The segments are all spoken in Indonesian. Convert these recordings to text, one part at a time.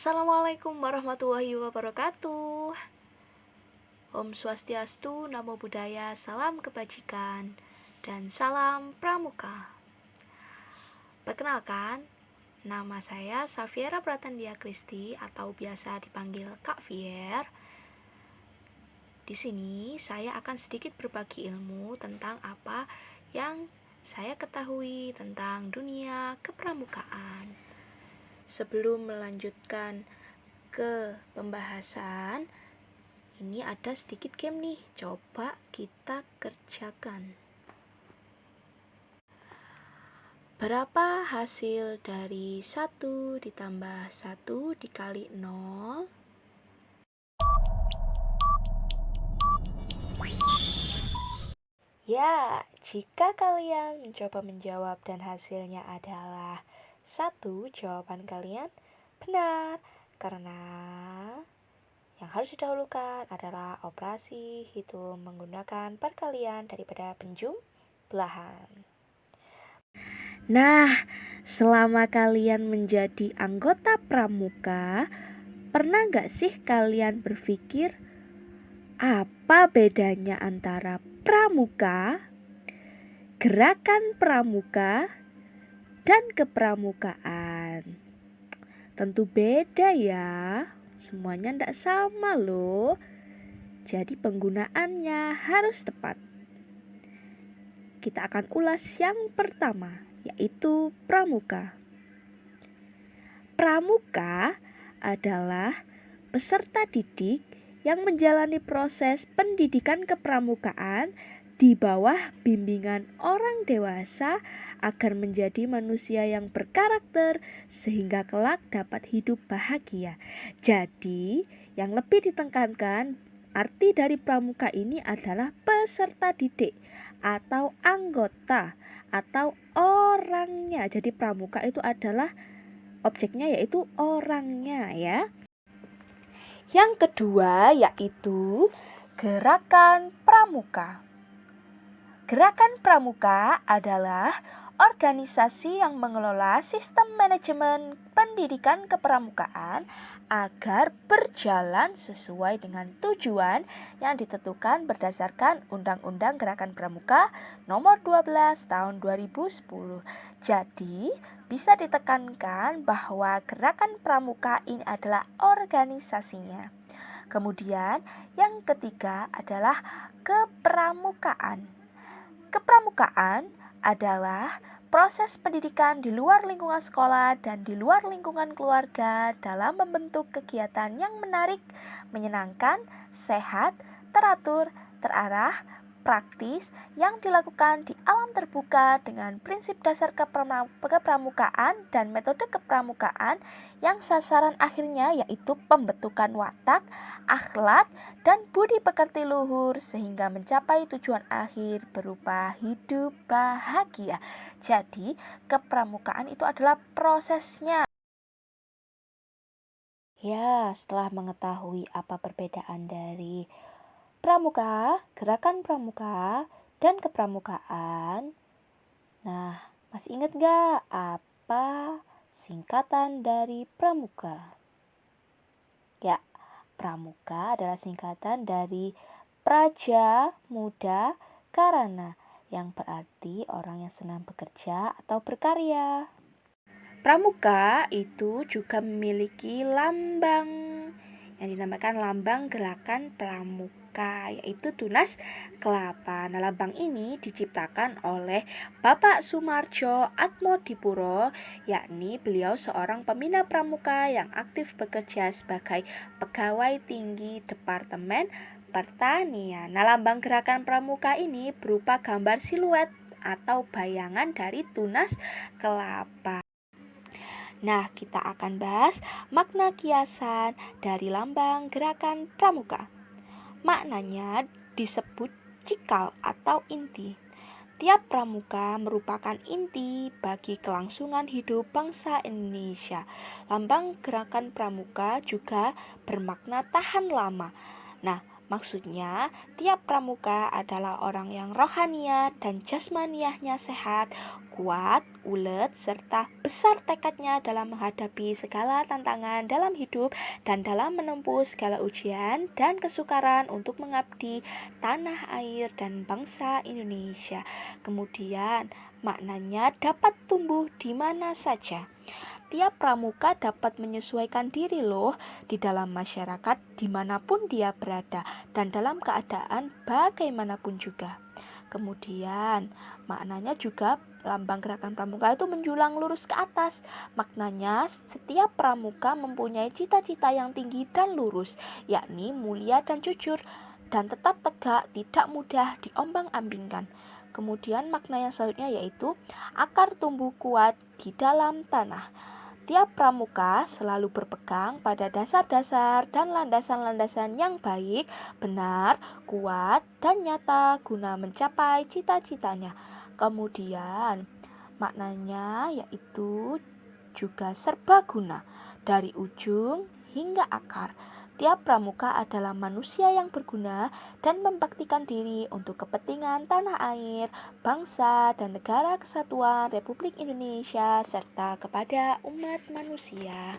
Assalamualaikum warahmatullahi wabarakatuh. Om Swastiastu, Namo Buddhaya, salam kebajikan, dan salam pramuka. Perkenalkan, nama saya Safiera Pratandia Kristi atau biasa dipanggil Kak Fier. Di sini saya akan sedikit berbagi ilmu tentang apa yang saya ketahui tentang dunia kepramukaan. Sebelum melanjutkan ke pembahasan, ini ada sedikit game nih, coba kita kerjakan. Berapa hasil dari 1 ditambah 1 dikali 0? Ya, jika kalian mencoba menjawab dan hasilnya adalah 1, jawaban kalian benar. Karena yang harus didahulukan adalah operasi hitung menggunakan perkalian daripada penjumlahan. Nah, selama kalian menjadi anggota pramuka, pernah gak sih kalian berpikir apa bedanya antara pramuka, gerakan pramuka, dan kepramukaan? Tentu beda ya, semuanya ndak sama loh. Jadi penggunaannya harus tepat. Kita akan ulas yang pertama, yaitu pramuka. Pramuka adalah peserta didik yang menjalani proses pendidikan kepramukaan di bawah bimbingan orang dewasa agar menjadi manusia yang berkarakter sehingga kelak dapat hidup bahagia. Jadi, yang lebih ditekankan arti dari pramuka ini adalah peserta didik atau anggota atau orangnya. Jadi pramuka itu adalah objeknya, yaitu orangnya ya. Yang kedua yaitu gerakan pramuka. Gerakan pramuka adalah organisasi yang mengelola sistem manajemen pendidikan kepramukaan agar berjalan sesuai dengan tujuan yang ditentukan berdasarkan Undang-Undang Gerakan Pramuka Nomor 12 Tahun 2010. Jadi, bisa ditekankan bahwa gerakan pramuka ini adalah organisasinya. Kemudian, yang ketiga adalah kepramukaan. Kepramukaan adalah proses pendidikan di luar lingkungan sekolah dan di luar lingkungan keluarga dalam membentuk kegiatan yang menarik, menyenangkan, sehat, teratur, terarah, praktis yang dilakukan di alam terbuka dengan prinsip dasar kepramukaan dan metode kepramukaan yang sasaran akhirnya yaitu pembentukan watak, akhlak, dan budi pekerti luhur sehingga mencapai tujuan akhir berupa hidup bahagia. Jadi, kepramukaan itu adalah prosesnya. Ya, setelah mengetahui apa perbedaan dari pramuka, gerakan pramuka, dan kepramukaan. Nah, masih ingat gak apa singkatan dari pramuka? Ya, pramuka adalah singkatan dari Praja Muda Karana, yang berarti orang yang senang bekerja atau berkarya. Pramuka itu juga memiliki lambang yang dinamakan lambang gerakan pramuka, yaitu tunas kelapa. Nah, lambang ini diciptakan oleh Bapak Sumarjo Atmodipuro, yakni beliau seorang pembina pramuka yang aktif bekerja sebagai pegawai tinggi Departemen Pertanian. Nah, lambang gerakan pramuka ini berupa gambar siluet atau bayangan dari tunas kelapa. Nah, kita akan bahas makna kiasan dari lambang gerakan pramuka. Maknanya disebut cikal atau inti. Tiap pramuka merupakan inti bagi kelangsungan hidup bangsa Indonesia. Lambang gerakan pramuka juga bermakna tahan lama. Nah, Maksudnya, tiap pramuka adalah orang yang rohaniat dan jasmaniahnya sehat, kuat, ulet, serta besar tekadnya dalam menghadapi segala tantangan dalam hidup dan dalam menempuh segala ujian dan kesukaran untuk mengabdi tanah air dan bangsa Indonesia. Kemudian, maknanya dapat tumbuh di mana saja. Tiap pramuka dapat menyesuaikan diri loh di dalam masyarakat dimanapun dia berada dan dalam keadaan bagaimanapun juga. Kemudian maknanya juga lambang gerakan pramuka itu menjulang lurus ke atas. Maknanya setiap pramuka mempunyai cita-cita yang tinggi dan lurus, yakni mulia dan jujur dan tetap tegak, tidak mudah diombang-ambingkan. Kemudian makna yang selanjutnya yaitu akar tumbuh kuat di dalam tanah. Tiap pramuka selalu berpegang pada dasar-dasar dan landasan-landasan yang baik, benar, kuat, dan nyata guna mencapai cita-citanya. Kemudian, maknanya yaitu juga serbaguna, dari ujung hingga akar. Tiap pramuka adalah manusia yang berguna dan membaktikan diri untuk kepentingan tanah air, bangsa, dan negara kesatuan Republik Indonesia, serta kepada umat manusia.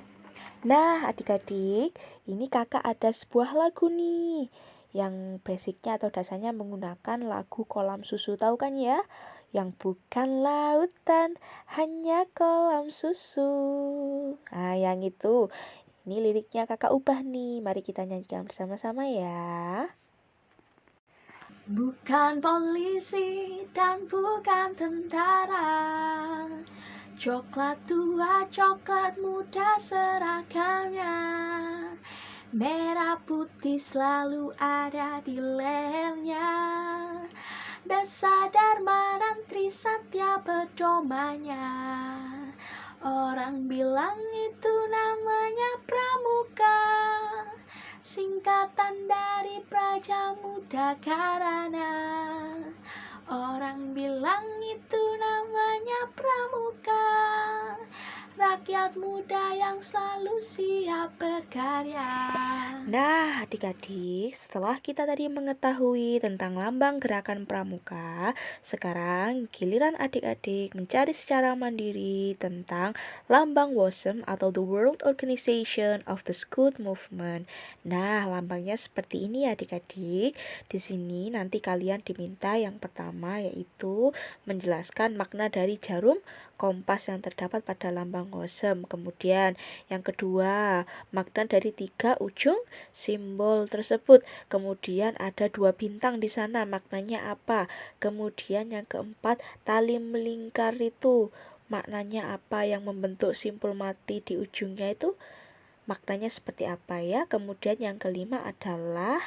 Nah, adik-adik, ini kakak ada sebuah lagu nih, yang basicnya atau dasarnya menggunakan lagu Kolam Susu, tahu kan ya? Yang bukan lautan, hanya kolam susu. Nah, yang itu. Ini liriknya kakak ubah nih, mari kita nyanyikan bersama-sama ya. Bukan polisi dan bukan tentara, coklat tua, coklat muda seragamnya, merah putih selalu ada di lehernya, Dasa Dharma dan Trisatya pedomannya. Orang bilang itu namanya pramuka, singkatan dari Praja Muda Karana. Orang bilang itu namanya pramuka, rakyat muda yang selalu siap berkarya. Nah, adik-adik, setelah kita tadi mengetahui tentang lambang gerakan pramuka, sekarang giliran adik-adik mencari secara mandiri tentang lambang WOSM atau The World Organization of the Scout Movement. Nah, lambangnya seperti ini ya adik-adik. Di sini nanti kalian diminta yang pertama yaitu menjelaskan makna dari jarum kompas yang terdapat pada lambang WOSM. Kemudian yang kedua, makna dari 3 ujung simbol tersebut. Kemudian ada 2 bintang di sana, maknanya apa? Kemudian yang keempat, tali melingkar itu maknanya apa? Yang membentuk simpul mati di ujungnya itu maknanya seperti apa ya? Kemudian yang kelima adalah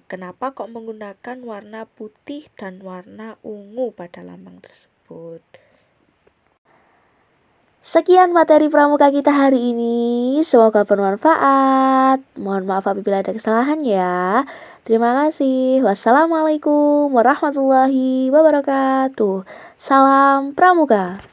kenapa kok menggunakan warna putih dan warna ungu pada lambang tersebut. Sekian materi pramuka kita hari ini, semoga bermanfaat. Mohon maaf apabila ada kesalahan ya. Terima kasih. Wassalamualaikum warahmatullahi wabarakatuh. Salam pramuka.